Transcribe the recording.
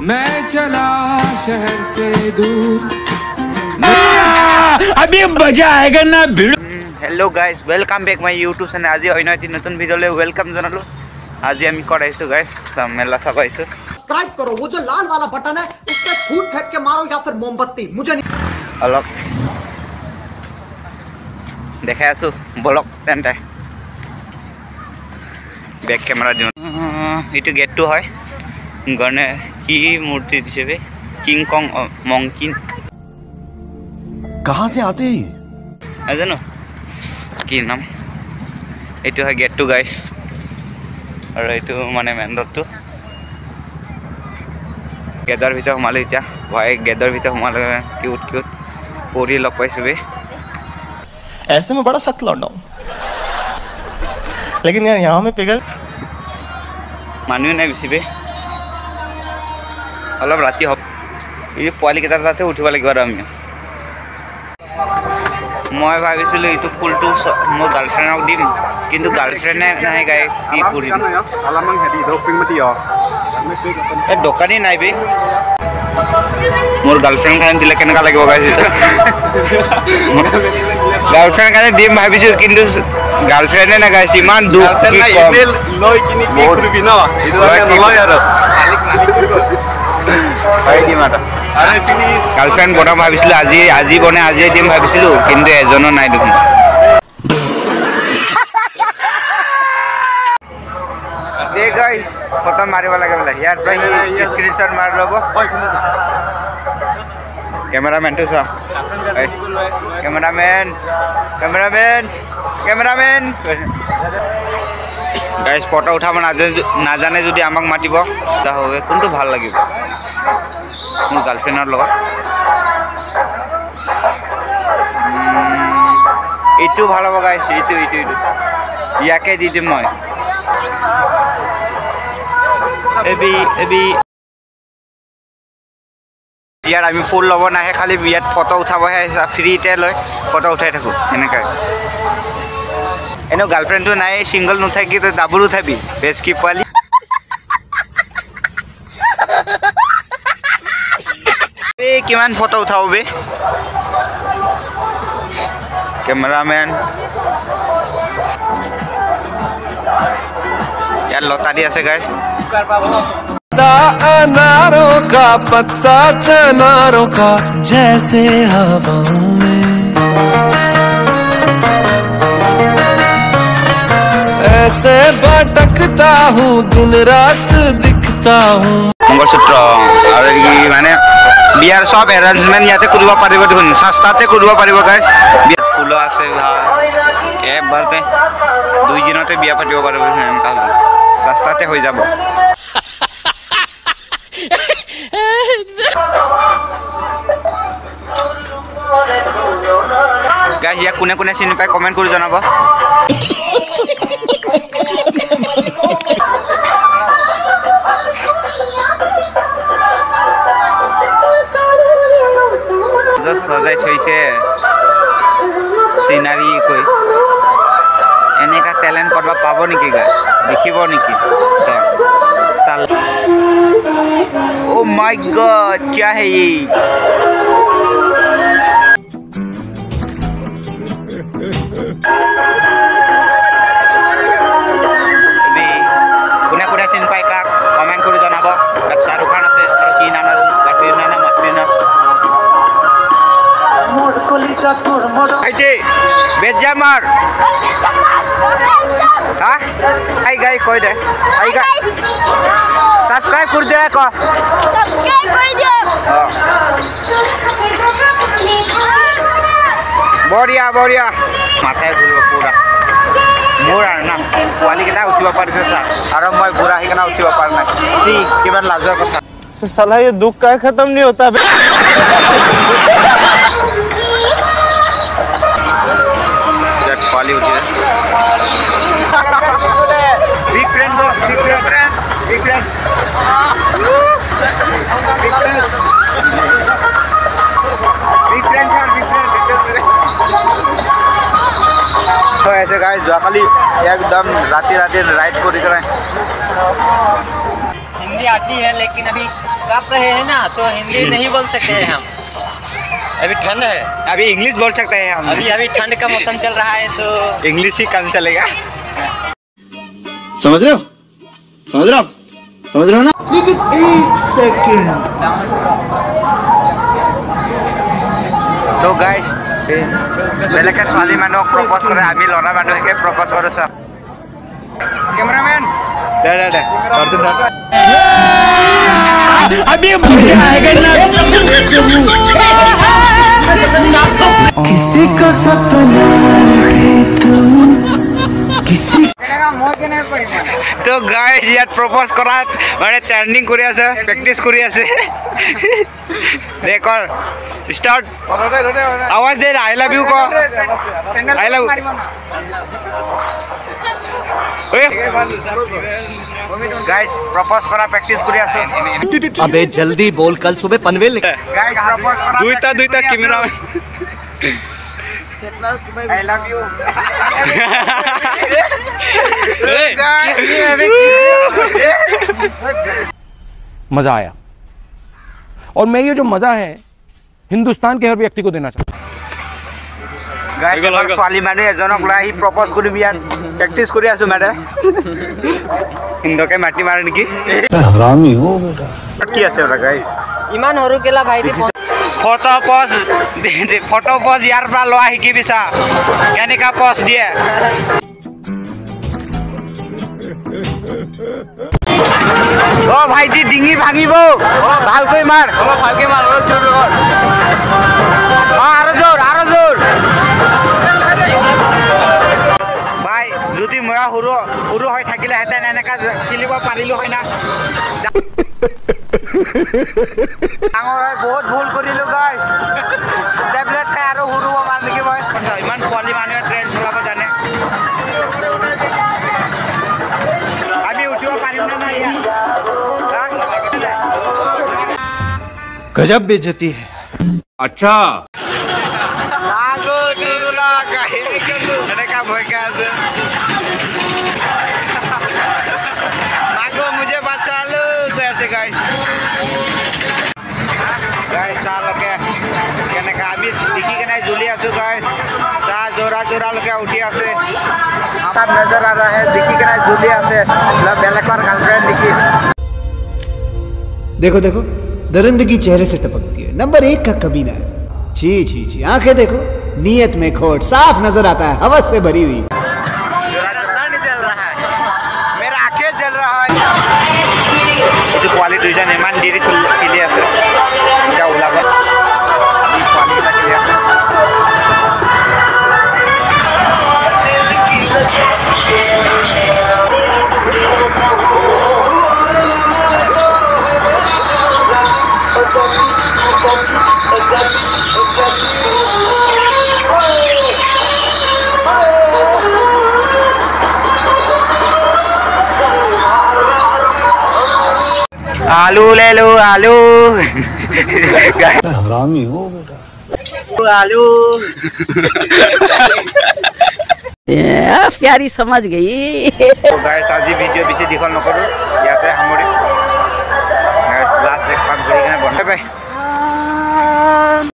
मैं चला शहर से दूर अभी मजा आएगा ना भिड़। Hello guys, welcome back my YouTube channel. आज अन्य एक नतुन भिडियोले वेलकम जनालो। आज आमी कराइछु गाइस मेला सब आइछु। सब्सक्राइब करो, वो जो लाल वाला बटन है उस पे फूट फेंक के मारो या फिर मोमबत्ती, मुझे नहीं। अलग देखाइ आछु ब्लग तेन्ते बैक कैमरा जो इटु गेट टू है गने की मूर्ति दिसे बे किंग कॉन्ग मंकी कहाँ से आते हैं नाजानो की नाम एटु है गेट टू गाइस और एटु माने मेन रोड टू गेदर भीतर सोमालो इटा भाई गेदर भीतर सोमालो क्यूट क्यूट पूरी लग पाइछु बे। ऐसे में बड़ा सख्त लौंडा हूं लेकिन यार यहाँ में पिघल मानुए नहीं बेसी बे अलग राति हब ये पोवाली केटार ताते उठिब लागिब आरो आमी मैं भाविसिलो इटु फुलटु मोर गार्लफ्रेंडक दिम किन्तु गार्लफ्रेंडे नाइ गाइस की करिम आलामां हेदि दपिं मतियो ए दोकानी नाइ बे मोर गार्लफ्रेंड खान दिले केनेका लागिब गाइस गार्लफ्रेंड खान दिम भाविसिलो किन्तु गार्लफ्रेंडे ना गाइस इमान दुख की कम लय किनि की करबि न इदु नलय आरो হয় দিম আটা আরে তিনি গার্লফ্রেন্ড বনা ভাবিছিল আজি বনে আজি দিম ভাবিছিল কিন্তু এজনো নাই দেখুন দে গাইস ফটো মারিব লাগে বলে ইয়ার ভাই স্ক্রিনশট মার লবো ক্যামেরাম্যান তো সা ক্যামেরাম্যান গাইস ফটো উঠাব না জানে যদি আমাক মাতিব তা হবে কোনটো ভাল লাগিব মোৰ গার্লফ্রেন্ডৰ লগত এইটো ভাল হ'ব গাইস এইটো ইয়াকে দি দিম মই এবি ইয়াৰ আমি ফুল ল'ব নাহে খালি বিয়াত ফটো উঠাবহে ফ্ৰীতে লৈ ফটো উঠাই থাকো এনেকৈ এনো গার্লফ্রেন্ড তো নাই সিঙ্গল নুথাকি তো ডাবল উঠাবি বেশ কি পালি এ কিমান ফটো উঠাও বে ক্যামেরাম্যান यार लतारी আছে गाइस अनारों का पत्ता चनारों का जैसे हवाओं में ऐसे भटकता हूँ दिन रात दिखता हूँ मंगलसूत्र और ये माने बियार सब अरेंजमेंट याते কৰিব পাৰিব দেখুন সস্তাতে কৰিব পাৰিব গাইস বিয়াৰ ফুল আছে ভাই এবাৰতে দুই দিনতে বিয়া পাতিব পাৰিব তাহলে সস্তাতে হৈ যাব গাইস ইয়া কোনে কোনে চিনি পায় কমেন্ট কৰি জনাব सजाई थैसे सिनारी कोई एनेका टैलेंट करबा पाबो नेकी गा देखिबो नेकी साल ओ माय गॉड क्या है ये अभी कोने कोने चिन पाई का कमेंट करि जनाबो शाहरुख खान আছে আৰু কি নাম কাটরিনা না মাটরিনা बेजामार हाँ आई गाई कोई दे आई गाइस सब्सक्राइब कर दे को सब्सक्राइब कर दे बढ़िया बढ़िया माथाय घुरिब पूरा मोर आर ना पोवाली केटा उठिब पारिसे सा आरो मैं बुरा ही केना उठिब पार ना सी किमान लाजर कथा साला ये दुख का खत्म नहीं होता बे पाली उठी है बिग फ्रेंड तो ऐसे गाइस जो खाली एकदम राती राती राइड को दिख रहा है हिंदी आती है लेकिन अभी कांप रहे हैं ना, तो हिंदी नहीं बोल सकते हैं हम। अभी ठंड है, अभी इंग्लिश बोल सकते हैं हम। अभी ठंड का मौसम चल रहा है, तो इंग्लिश ही कम चलेगा। समझ रहे हो? समझ रहे हो? समझ रहे हो ना? लेकिन एक सेकंड। तो गाइस बेलेगे ছোৱালী মানুহক প্ৰপ'জ কৰে, আমি ল'ৰা মানুহকে প্ৰপ'জ কৰোঁ। স্যাৰ কেমেৰামেন দে অৰ্জুন দা अभी मजा आएगा ना। किसी को सपना लगे तुम किसी তো গাইস ইয়াত প্ৰপ'জ কৰাত মানে ট্ৰেন্ডিং কৰি আছে, প্ৰেক্টিচ কৰি আছে। ৰেকৰ্ড স্টাৰ্ট, আৱাজ দে, আই লাভ ইউ ক, আই লাভ গাইস প্ৰপ'জ কৰা প্ৰেক্টিচ কৰি আছে। अबे जल्दी बोल, कल सुबह पनवेल গাইস প্ৰপ'জ কৰা দুইটা কেমেৰামেন I love you. मजा आया, और मैं ये जो मजा है हिंदुस्तान के हर व्यक्ति को देना चाहता हूँ। ছোৱালী মানুহ এজনক লৈ আহি প্ৰপ'জ কৰি বিয়াত প্ৰেক্টিচ কৰি আছো মানে। হিন্দকে মাটি মাৰে নেকি? हरामी हो बेटा। কি আছে ওটা গাইস? ইমান সৰু কেলা ভাইটি ফটো পজ ইয়াৰ পৰা লোৱা শিকিবি চা, কেনেকা পজ দিয়ে। অ ভাইটি ডিঙি ভাঙিব, ভালকৈ মাৰ, ভালকৈ মাৰ, আৰু জোৰ ভাই। যদি মই সৰু হৈ থাকিলেহেঁতেন এনেকা খেলিব পাৰিলো হয় না। ডাঙৰ হৈ বহুত ভুল কৰিলো গাইছ। টেবলেট খাই আৰু সৰু হ'ব পাৰ নেকি মই? ইমান ছোৱালী মানুহে ট্ৰেইন চলাব জানে, আমি উঠিব পাৰিম নে নাই ইয়াত? गजब बेइज्जती है। अच्छा এনেকা ভয়কা আছে। मुझे बचा लो कैसे गाइस চালকে কেনেকা আমি দেখি কেনে জ্বলি আছো গাইস। চা জোৰা লোকে উঠি আছে, তাত নজৰ আ रहा है, দেখি কেনে জ্বলি আছে বেলেগৰ গার্লফ্রেন্ড দেখি। देखो देखो, दरिंदगी चेहरे से टपकती है, नंबर 1 का कमीना है। छी छी छी, आंखें देखो, नीयत में खोट साफ नजर आता है, हवस से भरी हुई। পোৱালি দুইজন ইমান দেৰি খেলি আছে, এতিয়া ওলাব পোৱালিকেইটা খেলি আছে। आलू ले लो, आलू हरामी हो बेटा। आलू प्यारी समझ गई। तो गाइस आज भिडिओ बेছি দীঘল নকৰো, ইয়াতে সামৰি